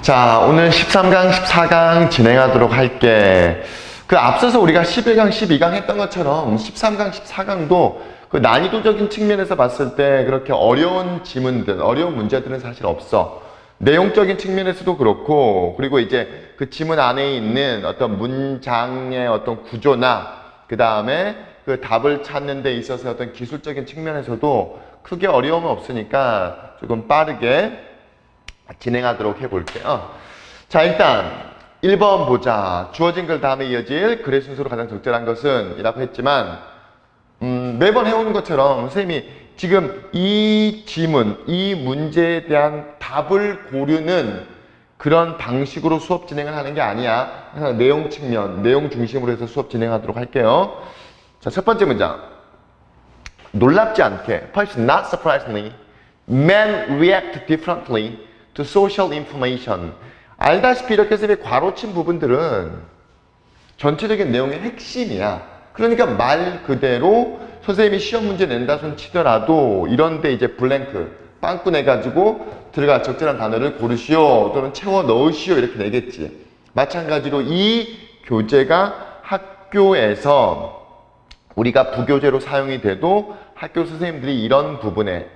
자, 오늘 13강, 14강 진행하도록 할게. 그 앞서서 우리가 11강, 12강 했던 것처럼 13강, 14강도 그 난이도적인 측면에서 봤을 때 그렇게 어려운 지문들, 어려운 문제들은 사실 없어. 내용적인 측면에서도 그렇고, 그리고 이제 그 지문 안에 있는 어떤 문장의 어떤 구조나, 그 다음에 그 답을 찾는 데 있어서 어떤 기술적인 측면에서도 크게 어려움은 없으니까 조금 빠르게 진행하도록 해볼게요. 자, 일단 1번 보자. 주어진 글 다음에 이어질 글의 순서로 가장 적절한 것은 이라고 했지만 매번 해오는 것처럼 선생님이 지금 이 지문, 이 문제에 대한 답을 고르는 그런 방식으로 수업 진행을 하는 게 아니야. 항상 내용 측면, 내용 중심으로 해서 수업 진행하도록 할게요. 자, 첫 번째 문장. 놀랍지 않게, perhaps not surprisingly, men react differently to social information. 알다시피 이렇게 선생님이 괄호친 부분들은 전체적인 내용의 핵심이야. 그러니까 말 그대로 선생님이 시험 문제 낸다 손 치더라도 이런데 이제 블랭크, 빵꾸 내가지고 들어가 적절한 단어를 고르시오 또는 채워 넣으시오 이렇게 내겠지. 마찬가지로 이 교재가 학교에서 우리가 부교재로 사용이 돼도 학교 선생님들이 이런 부분에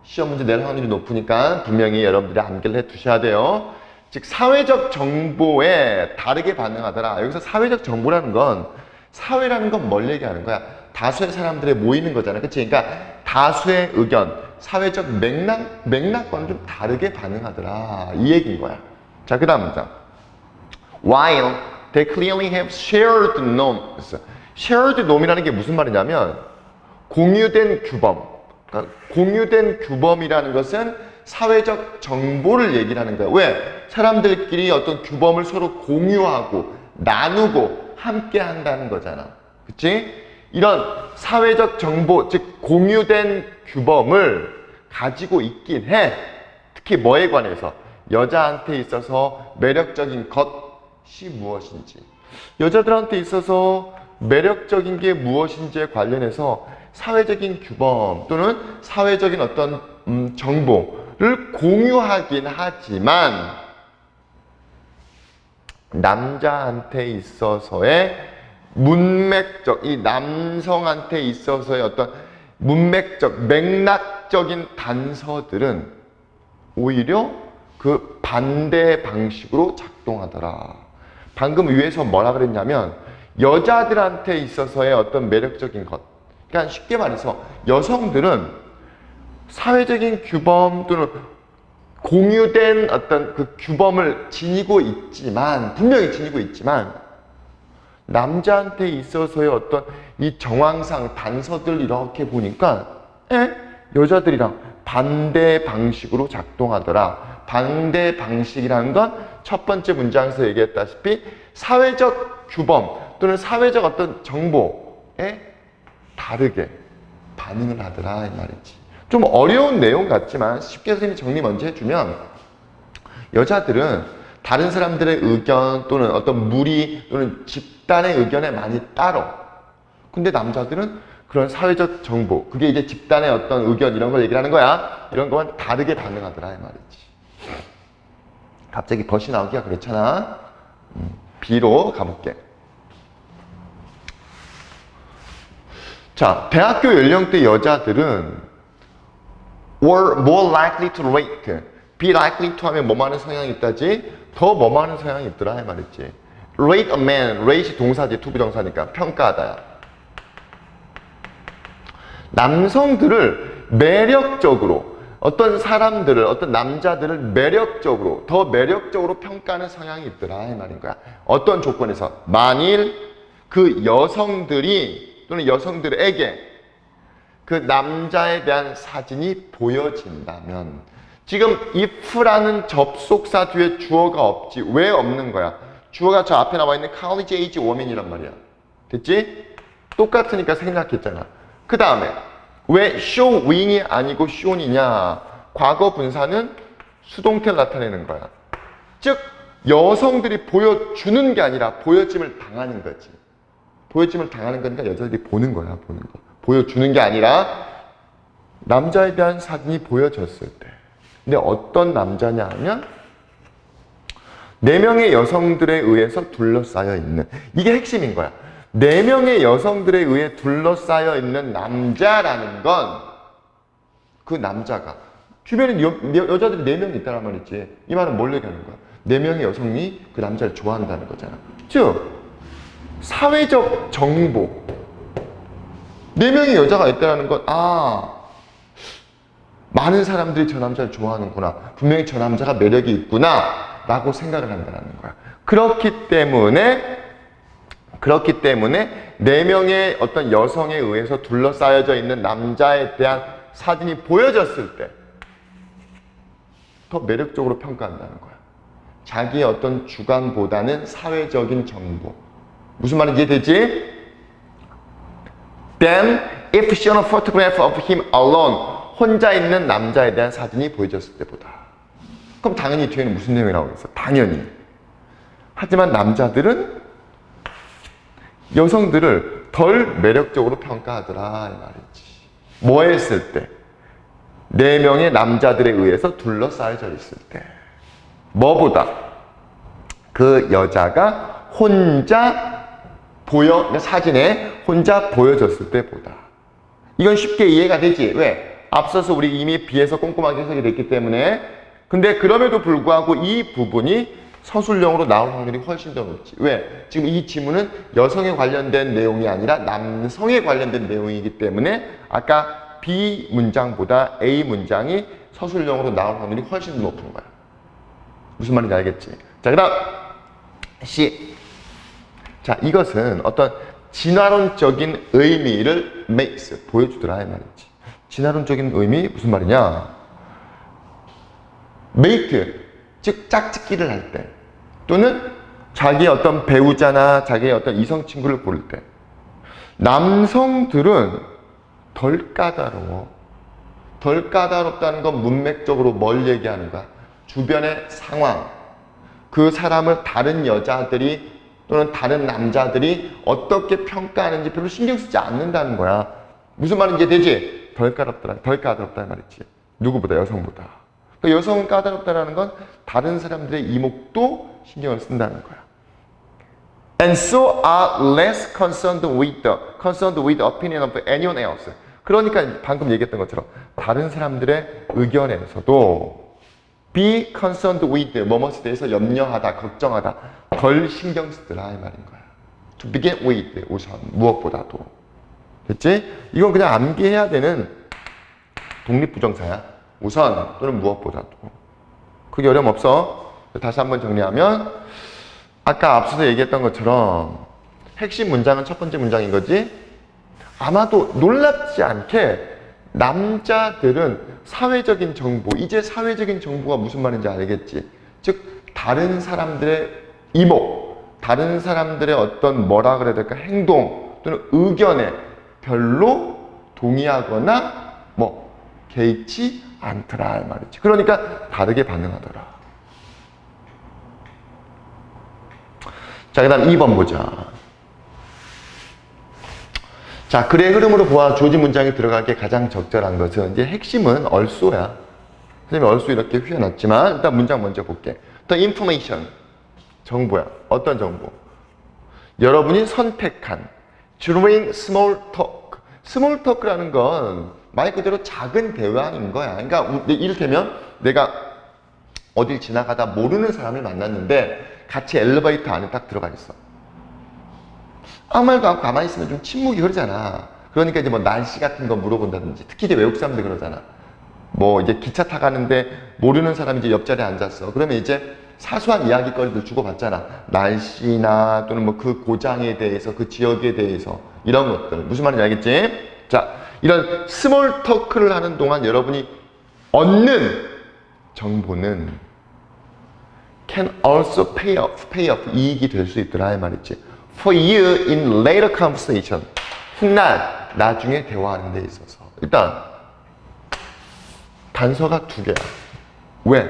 시험 문제 낼 확률이 높으니까 분명히 여러분들이 암기를 해 두셔야 돼요. 즉 사회적 정보에 다르게 반응하더라. 여기서 사회적 정보라는 건 사회라는 건 뭘 얘기하는 거야? 다수의 사람들이 모이는 거잖아. 그치? 그러니까 다수의 의견, 사회적 맥락과는 좀 다르게 반응하더라. 이 얘기인 거야. 자, 그 다음 문장. While they clearly have shared norms. shared norm이라는 게 무슨 말이냐면 공유된 규범. 그러니까 공유된 규범이라는 것은 사회적 정보를 얘기를 하는 거야. 왜? 사람들끼리 어떤 규범을 서로 공유하고 나누고 함께 한다는 거잖아. 그치? 이런 사회적 정보, 즉 공유된 규범을 가지고 있긴 해. 특히 뭐에 관해서? 여자한테 있어서 매력적인 것이 무엇인지, 여자들한테 있어서 매력적인 게 무엇인지에 관련해서 사회적인 규범 또는 사회적인 어떤 정보를 공유하긴 하지만 남자한테 있어서의 문맥적, 이 남성한테 있어서의 어떤 문맥적, 맥락적인 단서들은 오히려 그 반대 방식으로 작동하더라. 방금 위에서 뭐라 그랬냐면 여자들한테 있어서의 어떤 매력적인 것, 그러니까 쉽게 말해서 여성들은 사회적인 규범 또는 공유된 어떤 그 규범을 지니고 있지만, 분명히 지니고 있지만 남자한테 있어서의 어떤 이 정황상 단서들 이렇게 보니까 여자들이랑 반대 방식으로 작동하더라. 반대 방식이라는 건 첫 번째 문장에서 얘기했다시피 사회적 규범 또는 사회적 어떤 정보에 다르게 반응을 하더라 이 말이지. 좀 어려운 내용 같지만 쉽게 선생님이 정리 먼저 해주면 여자들은 다른 사람들의 의견 또는 어떤 무리 또는 집단의 의견에 많이 따라. 근데 남자들은 그런 사회적 정보, 그게 이제 집단의 어떤 의견 이런 걸 얘기를 하는 거야. 이런 거만 다르게 반응하더라 이 말이지. 갑자기 벗이 나오기가 그렇잖아. B로 가볼게. 자, 대학교 연령대 여자들은 were more likely to rate. be likely to 하면 뭐뭐 하는 성향이 있다지? 더 뭐뭐 하는 성향이 있더라 이 말이지. rate a man, rate이 동사지, 투부정사니까 평가하다야. 남성들을 매력적으로, 어떤 사람들을, 어떤 남자들을 매력적으로, 더 매력적으로 평가하는 성향이 있더라 이 말인 거야. 어떤 조건에서? 만일 그 여성들이 또는 여성들에게 그 남자에 대한 사진이 보여진다면, 지금 if라는 접속사 뒤에 주어가 없지. 왜 없는 거야? 주어가 저 앞에 나와 있는 college age woman이란 말이야. 됐지? 똑같으니까 생략했잖아. 그 다음에 왜 showing이 아니고 show이냐? 과거 분사는 수동태를 나타내는 거야. 즉 여성들이 보여주는 게 아니라 보여짐을 당하는 거지. 보여짐을 당하는 거니까 여자들이 보는 거야. 보는 거. 보여주는 게 아니라 남자에 대한 사진이 보여졌을 때. 근데 어떤 남자냐 하면 4명의 여성들에 의해서 둘러싸여 있는, 이게 핵심인 거야. 4명의 여성들에 의해 둘러싸여 있는 남자라는 건 그 남자가 주변에 여자들이 4명 있다는 말이지. 이 말은 뭘 얘기하는 거야? 4명의 여성이 그 남자를 좋아한다는 거잖아. 즉 사회적 정보, 4명의 여자가 있다는 건 많은 사람들이 저 남자를 좋아하는구나, 분명히 저 남자가 매력이 있구나 라고 생각을 한다는 거야. 그렇기 때문에 4명의 어떤 여성에 의해서 둘러싸여져 있는 남자에 대한 사진이 보여졌을 때 더 매력적으로 평가한다는 거야. 자기의 어떤 주관보다는 사회적인 정보. 무슨 말인지 이해되지? Then, if shown a photograph of him alone, 혼자 있는 남자에 대한 사진이 보여졌을 때보다. 그럼 당연히 뒤에는 무슨 내용이 나오겠어? 당연히. 하지만 남자들은 여성들을 덜 매력적으로 평가하더라 이 말이지. 뭐 했을 때? 4명의 남자들에 의해서 둘러싸여져 있을 때. 뭐보다? 그 여자가 혼자 사진에 혼자 보여졌을 때보다. 이건 쉽게 이해가 되지. 왜? 앞서서 우리 이미 비해서 꼼꼼하게 해석이 됐기 때문에. 근데 그럼에도 불구하고 이 부분이 서술형으로 나올 확률이 훨씬 더 높지. 왜? 지금 이 지문은 여성에 관련된 내용이 아니라 남성에 관련된 내용이기 때문에 아까 B 문장보다 A 문장이 서술형으로 나올 확률이 훨씬 높은 거야. 무슨 말인지 알겠지? 자, 그 다음 C. 자, 이것은 어떤 진화론적인 의미를 makes, 보여주더라 이 말이지. 진화론적인 의미 무슨 말이냐? mate, 즉 짝짓기를 할 때, 또는 자기의 어떤 배우자나 자기의 어떤 이성 친구를 고를 때 남성들은 덜 까다로워. 덜 까다롭다는 건 문맥적으로 뭘 얘기하는 거야? 주변의 상황, 그 사람을 다른 여자들이 또는 다른 남자들이 어떻게 평가하는지 별로 신경 쓰지 않는다는 거야. 무슨 말인지 되지? 덜 까다롭다 말이지. 누구보다? 여성보다. 그러니까 여성은 까다롭다는 건 다른 사람들의 이목도 신경을 쓴다는 거야. And so are less concerned with the opinion of anyone else. 그러니까 방금 얘기했던 것처럼 다른 사람들의 의견에서도 be concerned with, 뭐뭐에 대해서 염려하다, 걱정하다, 덜 신경 쓰더라 이 말인 거야. To begin with, 우선 무엇보다도. 됐지? 이건 그냥 암기해야 되는 독립부정사야. 우선 또는 무엇보다도. 그게 어려움 없어. 다시 한번 정리하면 아까 앞서서 얘기했던 것처럼 핵심 문장은 첫 번째 문장인 거지. 아마도 놀랍지 않게 남자들은 사회적인 정보, 이제 사회적인 정보가 무슨 말인지 알겠지. 즉 다른 사람들의 이목, 다른 사람들의 어떤 뭐라 그래야 될까, 행동 또는 의견에 별로 동의하거나 개의치 않더라 이 말이지. 그러니까 다르게 반응하더라. 자, 그 다음 2번 보자. 자, 글의 흐름으로 보아 조지 문장에 들어가기에 가장 적절한 것은, 이제 핵심은 얼쏘야. 선생님이 얼쏘 이렇게 휘어놨지만 일단 문장 먼저 볼게. The information, 정보야. 어떤 정보? 여러분이 선택한 during small talk. small talk라는 건 말 그대로 작은 대화인 거야. 그러니까 이를테면 내가 어딜 지나가다 모르는 사람을 만났는데 같이 엘리베이터 안에 딱 들어가 있어. 아무 말도 안 하고 가만히 있으면 좀 침묵이 흐르잖아. 그러니까 이제 날씨 같은 거 물어본다든지, 특히 이제 외국 사람들 그러잖아. 이제 기차 타가는데 모르는 사람이 이제 옆자리에 앉았어. 그러면 이제 사소한 이야기거리들 주고받잖아. 날씨나 또는 그 고장에 대해서, 그 지역에 대해서, 이런 것들. 무슨 말인지 알겠지? 자, 이런 스몰 토크를 하는 동안 여러분이 얻는 정보는 can also pay off, 이익이 될 수 있더라 이 말이지. For you in later conversation, 훗날 나중에 대화하는 데 있어서. 일단 단서가 2개야. 왜?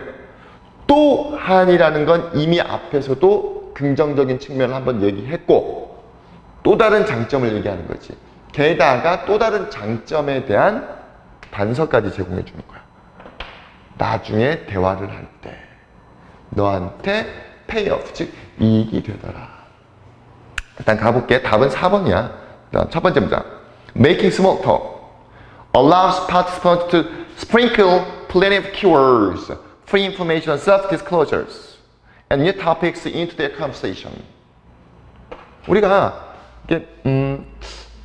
또한이라는 건 이미 앞에서도 긍정적인 측면을 한번 얘기했고 또 다른 장점을 얘기하는 거지. 게다가 또 다른 장점에 대한 단서까지 제공해 주는 거야. 나중에 대화를 할 때 너한테 pay off, 즉 이익이 되더라. 일단 가볼게. 답은 4번이야. 첫 번째 문장. Making small talk allows participants to sprinkle plenty of keywords, free information, self-disclosures, and new topics into their conversation. 우리가 이게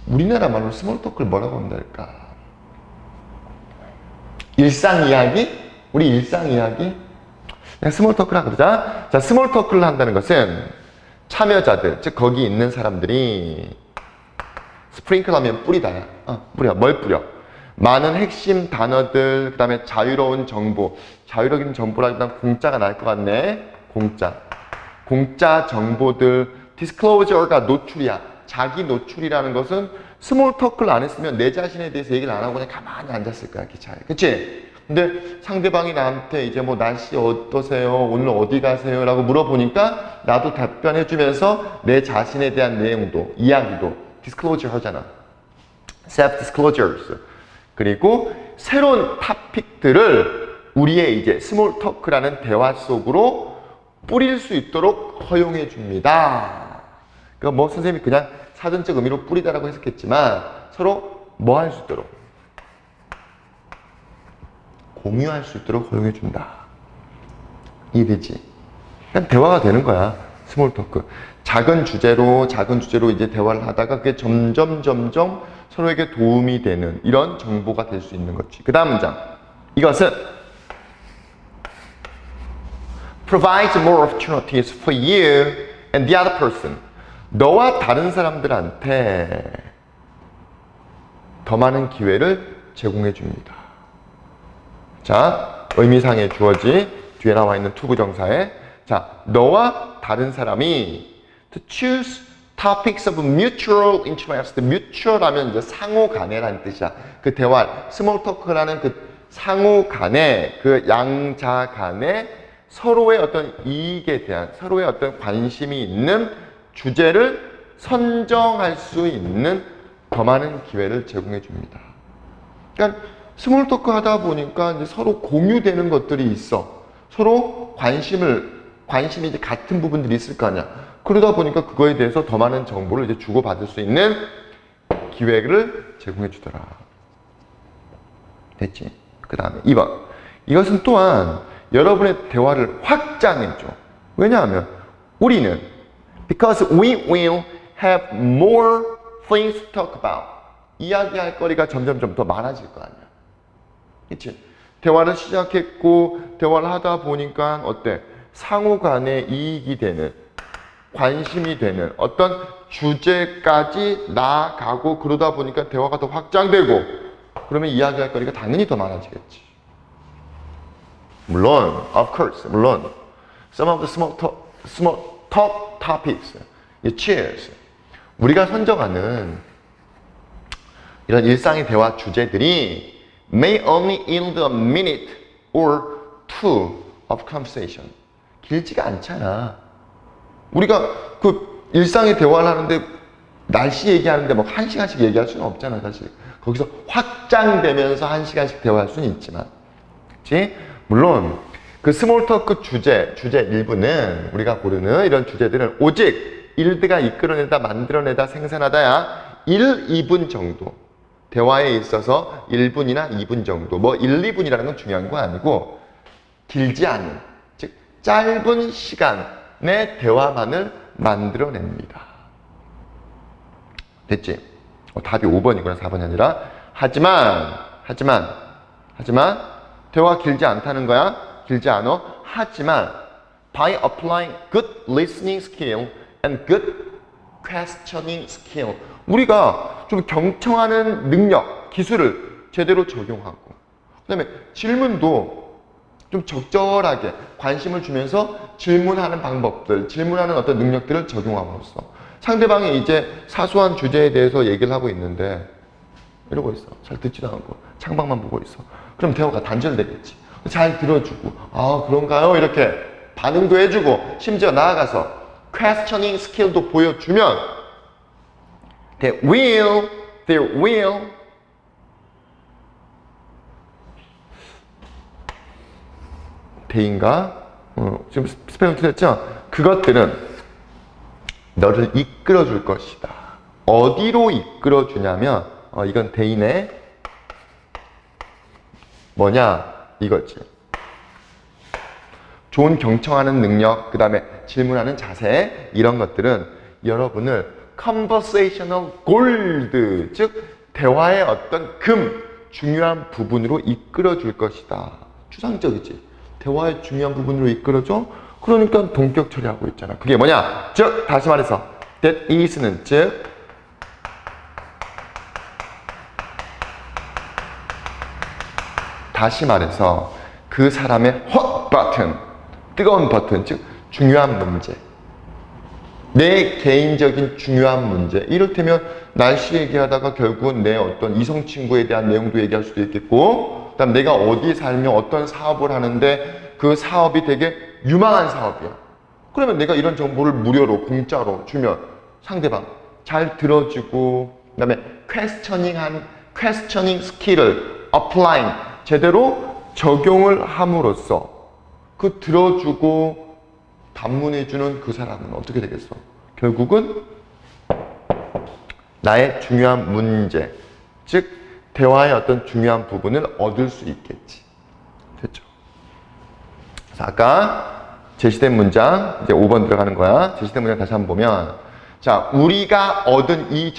우리나라 말로 스몰 토크를 뭐라고 한달까? 일상 이야기? 우리 일상 이야기? 그냥 스몰 토크라 그러자. 자, 스몰 토크를 한다는 것은 참여자들, 즉 거기 있는 사람들이 스프링클 하면 뿌리다야. 뿌려. 뭘 뿌려? 많은 핵심 단어들, 그 다음에 자유로운 정보. 자유로운 정보라기보단 공짜가 나을 것 같네. 공짜 정보들. 디스클로저가 노출이야. 자기 노출이라는 것은 스몰 토크를 안 했으면 내 자신에 대해서 얘기를 안 하고 그냥 가만히 앉았을 거야, 기차에. 그치? 근데 상대방이 나한테 이제 뭐 날씨 어떠세요? 오늘 어디 가세요? 라고 물어보니까 나도 답변해주면서 내 자신에 대한 내용도, 이야기도 디스클로저 하잖아. self-disclosures. 그리고 새로운 토픽들을 우리의 이제 스몰 토크라는 대화 속으로 뿌릴 수 있도록 허용해 줍니다. 그러니까 뭐 선생님이 그냥 사전적 의미로 뿌리다라고 했었겠지만 서로 뭐 할 수 있도록? 공유할 수 있도록 허용해 준다. 이해되지? 그냥 대화가 되는 거야. 스몰 토크. 작은 주제로 이제 대화를 하다가 그게 점점 서로에게 도움이 되는 이런 정보가 될 수 있는 거지. 그 다음 문장. 이것은 provides more opportunities for you and the other person. 너와 다른 사람들한테 더 많은 기회를 제공해 줍니다. 자, 의미상의 주어지 뒤에 나와 있는 투부정사에 자, 너와 다른 사람이 to choose topics of mutual interest. mutual 하면 이제 상호 간에라는 뜻이야. 그 대화, 스몰 토크라는 그 상호 간에 그 양자 간에 서로의 어떤 이익에 대한 서로의 어떤 관심이 있는 주제를 선정할 수 있는 더 많은 기회를 제공해 줍니다. 그러니까 스몰 토크 하다 보니까 이제 서로 공유되는 것들이 있어. 서로 관심이 이제 같은 부분들이 있을 거 아니야. 그러다 보니까 그거에 대해서 더 많은 정보를 이제 주고받을 수 있는 기회를 제공해 주더라. 됐지? 그 다음에 2번. 이것은 또한 여러분의 대화를 확장해줘. 왜냐하면 우리는 because we will have more things to talk about. 이야기할 거리가 점점 더 많아질 거 아니야. 그치? 대화를 시작했고 대화를 하다 보니까 어때? 상호 간에 이익이 되는 관심이 되는 어떤 주제까지 나아가고 그러다 보니까 대화가 더 확장되고 그러면 이야기할 거리가 당연히 더 많아지겠지. 물론, of course, 물론 some of the small talk topics, cheers. 우리가 선정하는 이런 일상의 대화 주제들이 may only yield a minute or two of conversation. 길지가 않잖아. 우리가 그 일상의 대화를 하는데 날씨 얘기하는데 막 1시간씩 얘기할 수는 없잖아, 사실. 거기서 확장되면서 1시간씩 대화할 수는 있지만. 그치? 물론 그 스몰 토크 주제 일부는 우리가 고르는 이런 주제들은 오직 일드가 이끌어내다 만들어내다 생산하다야 1, 2분 정도. 대화에 있어서 1분이나 2분 정도. 뭐 1, 2분이라는 건 중요한 거 아니고 길지 않은, 즉 짧은 시간의 대화만을 만들어냅니다. 됐지? 답이 5번이구나, 4번이 아니라. 하지만 대화 길지 않다는 거야. 길지 않아. 하지만 by applying good listening skill and good questioning skill. 우리가 좀 경청하는 능력, 기술을 제대로 적용하고 그 다음에 질문도 좀 적절하게 관심을 주면서 질문하는 방법들, 질문하는 어떤 능력들을 적용함으로써 상대방이 이제 사소한 주제에 대해서 얘기를 하고 있는데 이러고 있어. 잘 듣지도 않고 창밖만 보고 있어. 그럼 대화가 단절되겠지. 잘 들어주고 아 그런가요? 이렇게 반응도 해주고 심지어 나아가서 questioning 스킬도 보여주면 there will 대인가? 지금 스펠링 틀렸죠? 그것들은 너를 이끌어 줄 것이다. 어디로 이끌어 주냐면 이건 대인의 뭐냐 이거지. 좋은 경청하는 능력, 그 다음에 질문하는 자세, 이런 것들은 여러분을 conversational gold, 즉 대화의 어떤 중요한 부분으로 이끌어 줄 것이다. 추상적이지. 대화의 중요한 부분으로 이끌어줘? 그러니까 동격 처리하고 있잖아. 그게 뭐냐? 즉 다시 말해서 that is는 즉 다시 말해서 그 사람의 hot button, 뜨거운 버튼, 즉 중요한 문제, 내 개인적인 중요한 문제, 이를테면 날씨 얘기하다가 결국은 내 어떤 이성 친구에 대한 내용도 얘기할 수도 있겠고, 그다음 내가 어디 살며 어떤 사업을 하는데 그 사업이 되게 유망한 사업이야. 그러면 내가 이런 정보를 무료로 공짜로 주면 상대방 잘 들어주고, 그다음에 퀘스처닝 스킬을 applying, 제대로 적용을 함으로써 그 들어주고 답문해주는 그 사람은 어떻게 되겠어? 결국은 나의 중요한 문제, 즉 대화의 어떤 중요한 부분을 얻을 수 있겠지. 됐죠? 그래서 아까 제시된 문장, 이제 5번 들어가는 거야. 제시된 문장 다시 한번 보면, 자, 우리가 얻은 이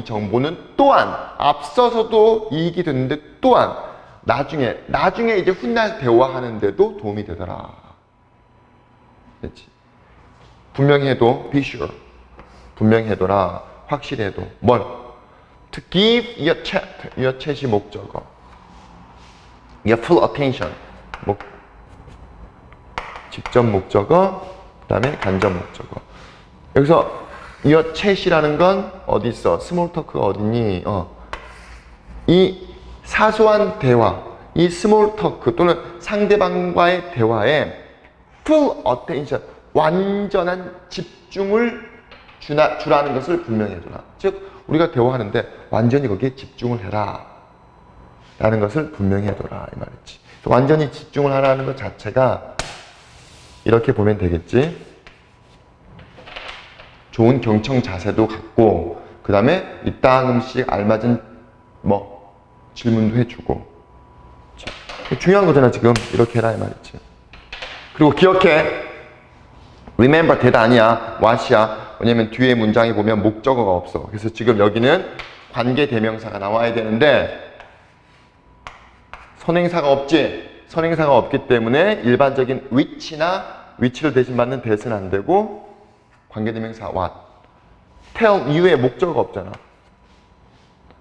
정보는 또한 앞서서도 이익이 됐는데 또한 나중에 이제 훗날 대화하는데도 도움이 되더라. 됐지? 분명히 해도 be sure, 분명히 해둬라, 확실히 해도 뭘? To give your chat이 목적어, your full attention, 직접 목적어, 그 다음에 간접 목적어. 여기서 your chat이라는 건 어디 있어? 스몰 토크가 어디니? 이 사소한 대화, 이 스몰 토크 또는 상대방과의 대화에 full attention, 완전한 집중을 주라는 것을 분명히 해줘라. 즉 우리가 대화하는데 완전히 거기에 집중을 해라 라는 것을 분명히 해둬라, 이 말이지. 완전히 집중을 하라는 것 자체가 이렇게 보면 되겠지. 좋은 경청 자세도 갖고, 그 다음에 이따금씩 알맞은 질문도 해주고. 중요한 거잖아 지금. 이렇게 해라 이 말이지. 그리고 기억해, remember that 아니야, what이야. 왜냐면 뒤에 문장에 보면 목적어가 없어. 그래서 지금 여기는 관계대명사가 나와야 되는데 선행사가 없지. 선행사가 없기 때문에 일반적인 which를 대신받는 that은 안 되고, 관계대명사 what, tell you의 목적어가 없잖아.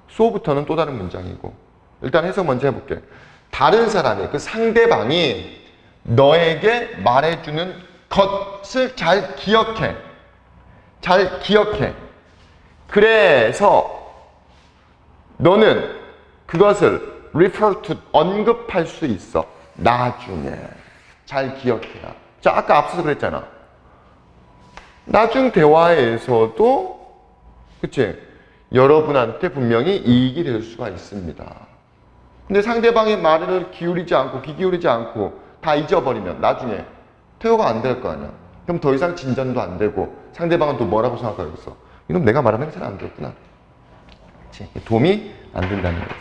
so부터는 또 다른 문장이고. 일단 해석 먼저 해볼게. 다른 사람이, 그 상대방이 너에게 말해주는 것을 잘 기억해. 그래서 너는 그것을 refer to, 언급할 수 있어. 나중에. 잘 기억해라. 자, 아까 앞서서 그랬잖아. 나중 대화에서도, 그치? 여러분한테 분명히 이익이 될 수가 있습니다. 근데 상대방의 말을 귀 기울이지 않고 다 잊어버리면 나중에 대화가 안 될 거 아니야. 그럼 더 이상 진전도 안 되고 상대방은 또 뭐라고 생각하겠어? 이건 내가 말하는 게 잘 안 되었구나. 그치? 도움이 안 된다는 거지.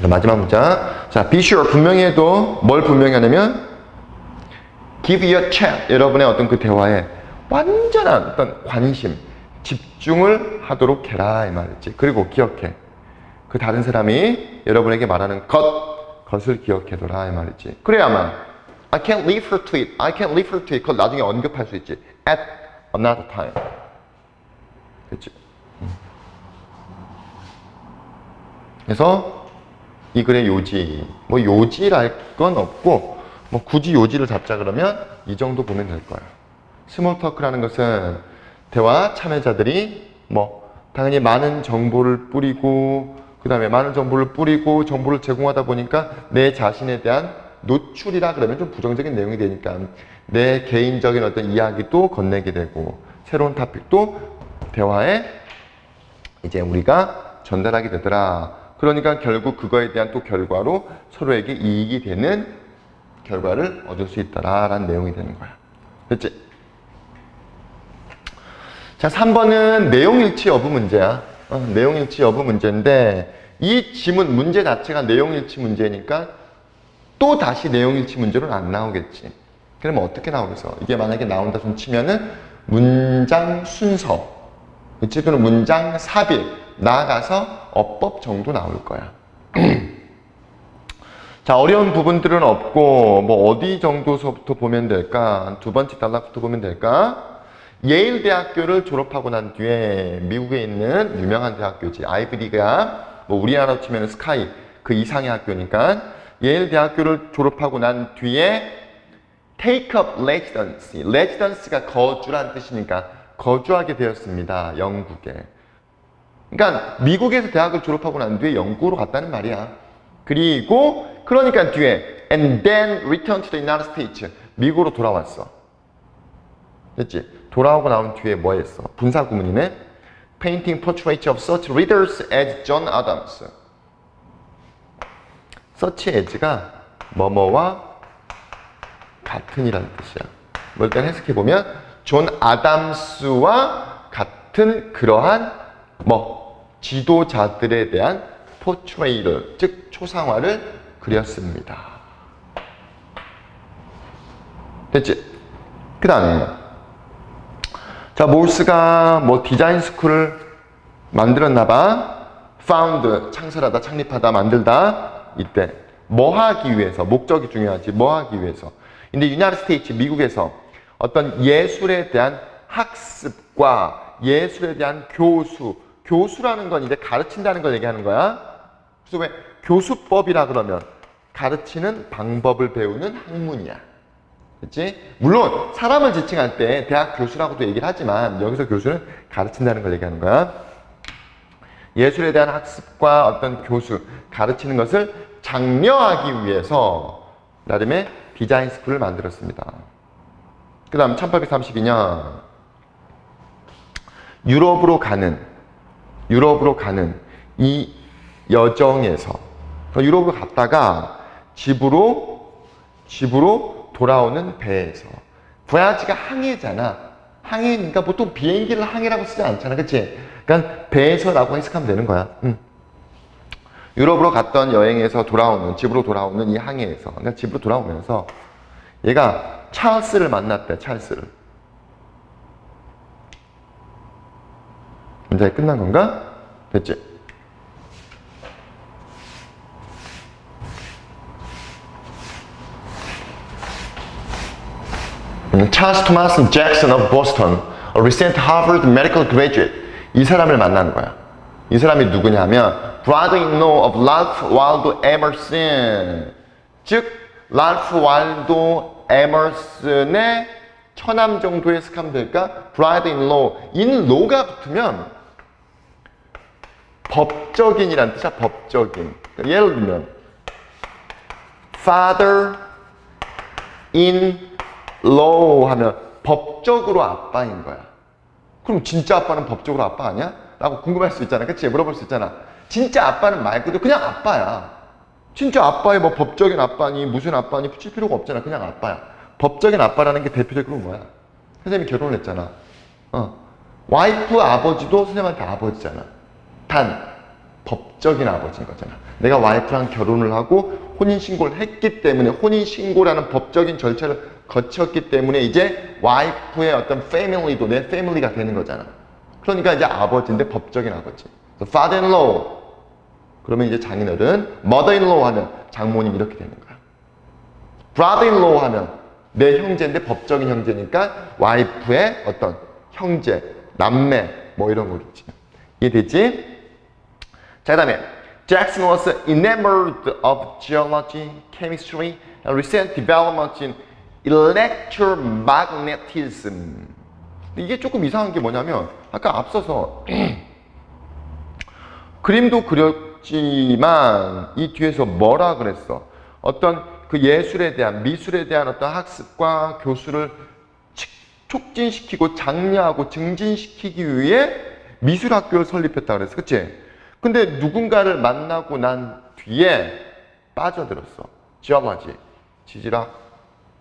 마지막 문장. 자, be sure, 분명히 해도 뭘 분명히 하냐면 give your chat, 여러분의 어떤 그 대화에 완전한 어떤 관심, 집중을 하도록 해라 이 말이지. 그리고 기억해, 그 다른 사람이 여러분에게 말하는 것을 기억해둬라 이 말이지. 그래야만 I can refer to it, 그걸 나중에 언급할 수 있지. at another time. 그치? 그래서 이 글의 요지, 요지랄 건 없고, 굳이 요지를 잡자 그러면 이 정도 보면 될 거야. 스몰 토크라는 것은 대화 참여자들이 당연히 많은 정보를 뿌리고, 그 다음에 많은 정보를 제공하다 보니까 내 자신에 대한 노출이라 그러면 좀 부정적인 내용이 되니까 내 개인적인 어떤 이야기도 건네게 되고, 새로운 토픽도 대화에 이제 우리가 전달하게 되더라. 그러니까 결국 그거에 대한 또 결과로 서로에게 이익이 되는 결과를 얻을 수 있다라는 내용이 되는 거야. 됐지? 자, 3번은 내용일치 여부 문제야. 내용일치 여부 문제인데 이 지문 문제 자체가 내용일치 문제니까 또 다시 내용일치 문제로는 안 나오겠지. 그러면 어떻게 나오겠어? 이게 만약에 나온다 손 치면은 문장 순서, 그치? 그럼 문장 삽입, 나아가서 어법 정도 나올 거야. 자, 어려운 부분들은 없고 뭐 어디 정도서부터 보면 될까? 두 번째 단락부터 보면 될까? 예일 대학교를 졸업하고 난 뒤에 미국에 있는 유명한 대학교지. 아이비리그야. 뭐 우리나라로 치면 스카이 그 이상의 학교니까 예일 대학교를 졸업하고 난 뒤에 take up residency. residency가 거주란 뜻이니까 거주하게 되었습니다. 영국에. 그러니까 미국에서 대학을 졸업하고 난 뒤에 영국으로 갔다는 말이야. 그리고 그러니까 뒤에 and then return to the United States. 미국으로 돌아왔어. 됐지? 돌아오고 나온 뒤에 뭐 했어? 분사 구문이네. Painting portraits of such readers as John Adams. such as가 뭐뭐와 같은이라는 뜻이야. 뭐 일단 해석해보면 존 아담스와 같은 그러한 뭐 지도자들에 대한 포트레이를, 즉 초상화를 그렸습니다. 됐지? 그 다음에 자, 몰스가 뭐 디자인 스쿨을 만들었나봐. found, 창설하다, 창립하다, 만들다. 이때 뭐 하기 위해서, 목적이 중요하지. 뭐 하기 위해서. 근데 유나이티드 스테이츠, 미국에서 어떤 예술에 대한 학습과 예술에 대한 교수라는 건 이제 가르친다는 걸 얘기하는 거야. 그래서 왜 교수법이라 그러면 가르치는 방법을 배우는 학문이야. 그치? 물론 사람을 지칭할 때 대학 교수라고도 얘기를 하지만 여기서 교수는 가르친다는 걸 얘기하는 거야. 예술에 대한 학습과 어떤 교수, 가르치는 것을 장려하기 위해서 나름의 디자인 스쿨을 만들었습니다. 그 다음 1832년 유럽으로 가는 이 여정에서 유럽으로 갔다가 집으로 돌아오는 배에서. voyage가 항해잖아. 항해니까 보통 비행기를 항해라고 쓰지 않잖아. 그치? 그러니까 배에서라고 해석하면 되는 거야. 유럽으로 갔던 여행에서 집으로 돌아오는 이 항해에서. 그러니까 집으로 돌아오면서 얘가 찰스를 만났대. 찰스를. 문제 끝난 건가? 됐지? 찰스 토마스 잭슨 of Boston, a recent Harvard medical graduate. 이 사람을 만나는 거야. 이 사람이 누구냐면 brother-in-law of Ralph Waldo Emerson. 즉 랄프 waldo emerson의 처남 정도 해석하면 될까? brother-in-law. in-law가 붙으면 법적인이라는 뜻이야. 법적인. 예를 들면 father in law 하면 법적으로 아빠인 거야. 그럼 진짜 아빠는 법적으로 아빠 아니야? 라고 궁금할 수 있잖아. 그치? 물어볼 수 있잖아. 진짜 아빠는 말 그대로 그냥 아빠야. 진짜 아빠의 뭐 법적인 아빠니 무슨 아빠니 붙일 필요가 없잖아. 그냥 아빠야. 법적인 아빠라는 게 대표적으로 뭐야? 선생님이 결혼을 했잖아. 와이프 아버지도 선생님한테 아버지잖아. 단 법적인 아버지인 거잖아. 내가 와이프랑 결혼을 하고 혼인신고를 했기 때문에 혼인신고라는 법적인 절차를 거쳤기 때문에 이제 와이프의 어떤 패밀리도 내 패밀리가 되는 거잖아. 그러니까 이제 아버지인데 법적인 아버지. father-in-law. 그러면 이제 장인어른. mother-in-law 하면 장모님 이렇게 되는 거야. brother-in-law 하면 내 형제인데 법적인 형제니까 와이프의 어떤 형제, 남매 뭐 이런 거겠지. 이해됐지? 자, 그 다음에 Jackson was enamored of geology, chemistry, and recent developments in electromagnetism. 이게 조금 이상한 게 뭐냐면 아까 앞서서 그림도 그렸지만 이 뒤에서 뭐라 그랬어? 어떤 그 예술에 대한 미술에 대한 어떤 학습과 교수를 촉진시키고 장려하고 증진시키기 위해 미술학교를 설립했다 그랬어. 그치? 근데 누군가를 만나고 난 뒤에 빠져들었어. 지오로지, 지질학,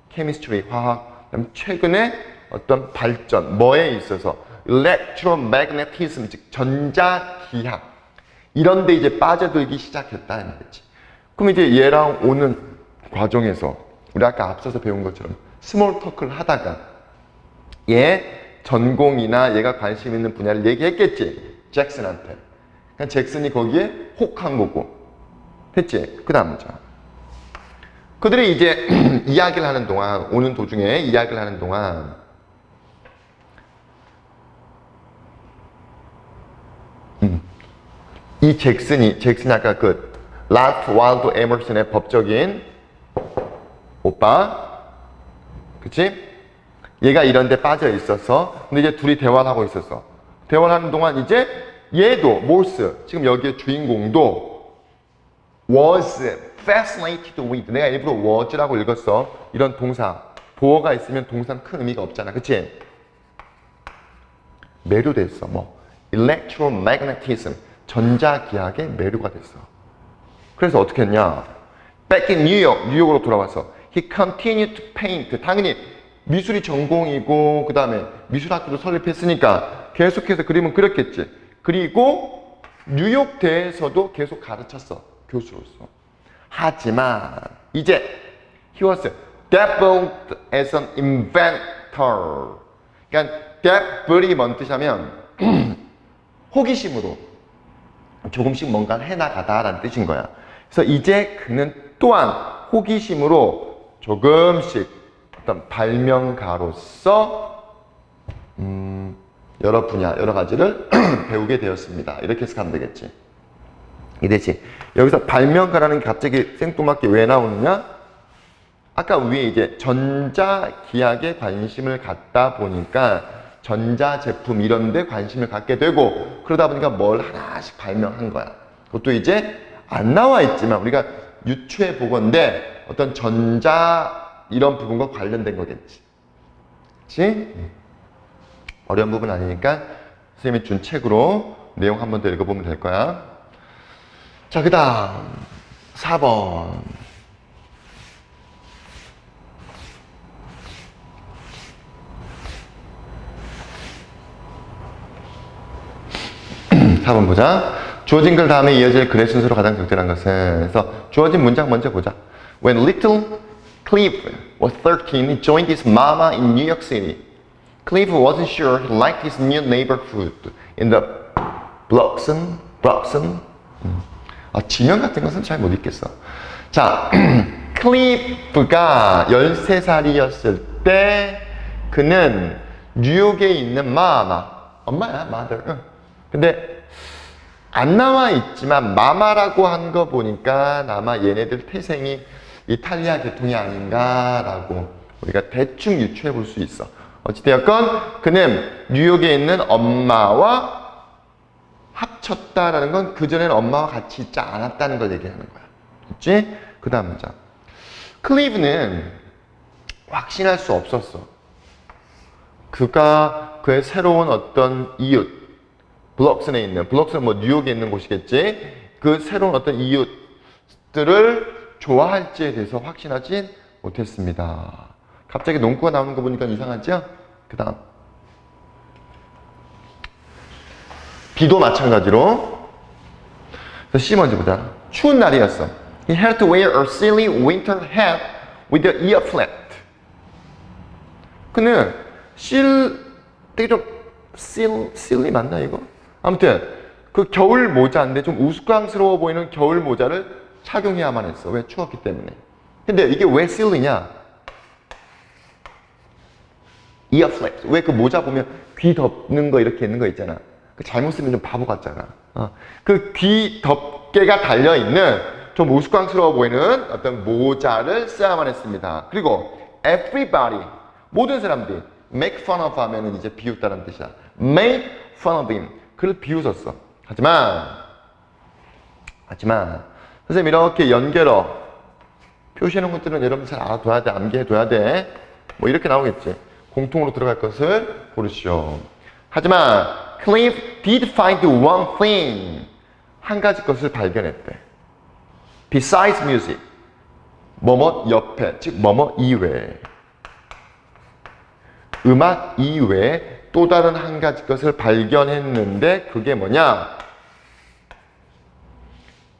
케미스트리, 화학, 그다음 최근에 어떤 발전, 뭐에 있어서 electromagnetism, 즉 전자기학 이런 데 이제 빠져들기 시작했다는 거지. 그럼 이제 얘랑 오는 과정에서 우리 아까 앞서서 배운 것처럼 스몰 토크를 하다가 얘 전공이나 얘가 관심 있는 분야를 얘기했겠지. 잭슨한테. 그러니까 잭슨이 거기에 혹한 거고. 됐지? 그 다음 자. 그들이 이제 이야기를 하는 동안, 오는 도중에 이야기를 하는 동안 이 잭슨이 아까 그 라프 waldo 에머슨의 법적인 오빠, 그치? 얘가 이런 데 빠져 있어서, 근데 이제 둘이 대화를 하고 있었어. 대화를 하는 동안 이제 얘도, 몰스, 지금 여기에 주인공도 was fascinated with, 내가 일부러 was라고 읽었어. 이런 동사, 보어가 있으면 동사는 큰 의미가 없잖아. 그치? 매료됐어. 뭐 electromagnetism, 전자기학에 매료가 됐어. 그래서 어떻게 했냐? Back in New York, 뉴욕으로 돌아와서 he continued to paint. 당연히 미술이 전공이고 그 다음에 미술학교도 설립했으니까 계속해서 그림은 그렸겠지. 그리고 뉴욕대에서도 계속 가르쳤어. 교수로서. 하지만 이제 he was dabbled as an inventor. 그러니까 dabble이 뭔 뜻이냐면 호기심으로 조금씩 뭔가를 해나가다라는 뜻인 거야. 그래서 이제 그는 또한 호기심으로 조금씩 어떤 발명가로서 여러 분야, 여러 가지를 배우게 되었습니다. 이렇게 해서 가면 되겠지. 이 대신 여기서 발명가라는 게 갑자기 생뚱맞게 왜 나오느냐? 아까 위에 이제 전자기학에 관심을 갖다 보니까 전자제품 이런 데 관심을 갖게 되고 그러다 보니까 뭘 하나씩 발명한 거야. 그것도 이제 안 나와 있지만 우리가 유추해 보건데 어떤 전자 이런 부분과 관련된 거겠지. 그치? 어려운 부분 아니니까 선생님이 준 책으로 내용 한 번 더 읽어보면 될 거야. 자, 그 다음 4번. 한번 보자. 주어진 글 다음에 이어질 글의 순서로 가장 적절한 것은, 그래서 주어진 문장 먼저 보자. When little Cliff was 13, he joined his mama in New York City. Cliff wasn't sure he liked his new neighborhood in the Bronx. 지명 같은 것은 잘 못 읽겠어. 자, 클리프가 13살이었을 때 그는 뉴욕에 있는 마마, 엄마야, mother. 근데 안 나와 있지만 마마라고 한 거 보니까 아마 얘네들 태생이 이탈리아 계통이 아닌가라고 우리가 대충 유추해 볼 수 있어. 어찌되었건 그는 뉴욕에 있는 엄마와 합쳤다라는 건 그전에는 엄마와 같이 있지 않았다는 걸 얘기하는 거야. 그치? 그 다음 문장. 클리브는 확신할 수 없었어. 그의 새로운 어떤 이웃, 블록슨에 있는, 블록슨은 뭐 뉴욕에 있는 곳이겠지? 그 새로운 어떤 이웃들을 좋아할지에 대해서 확신하진 못했습니다. 갑자기 농구가 나오는 거 보니까 이상하죠? 그 다음. B도 마찬가지로. 그래서 C 먼저 보자. 추운 날이었어. He had to wear a silly winter hat with the ear flat. 그는 되게 좀 silly 맞나 이거? 아무튼 그 겨울 모자인데 좀 우스꽝스러워 보이는 겨울 모자를 착용해야만 했어. 왜? 추웠기 때문에. 근데 이게 왜 silly냐? ear flat. 왜 그 모자 보면 귀 덮는 거 이렇게 있는 거 있잖아. 그 잘못 쓰면 좀 바보 같잖아. 그 귀 덮개가 달려있는 좀 우스꽝스러워 보이는 어떤 모자를 써야만 했습니다. 그리고 everybody, 모든 사람들이 make fun of 하면은 이제 비웃다는 뜻이야. make fun of him. 그를 비웃었어. 하지만 선생님 이렇게 연결어 표시하는 것들은 여러분 잘 알아둬야 돼. 암기해둬야 돼. 뭐 이렇게 나오겠지. 공통으로 들어갈 것을 고르시오. 하지만 Cliff did find one thing. 한 가지 것을 발견했대. Besides music. 뭐뭐 옆에, 즉 뭐뭐 이외에. 음악 이외에 또 다른 한 가지 것을 발견했는데 그게 뭐냐?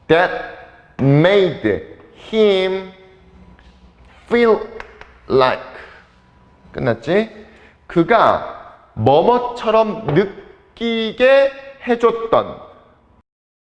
That made him feel like. 끝났지? 그가 뭐뭐처럼 느끼게 해줬던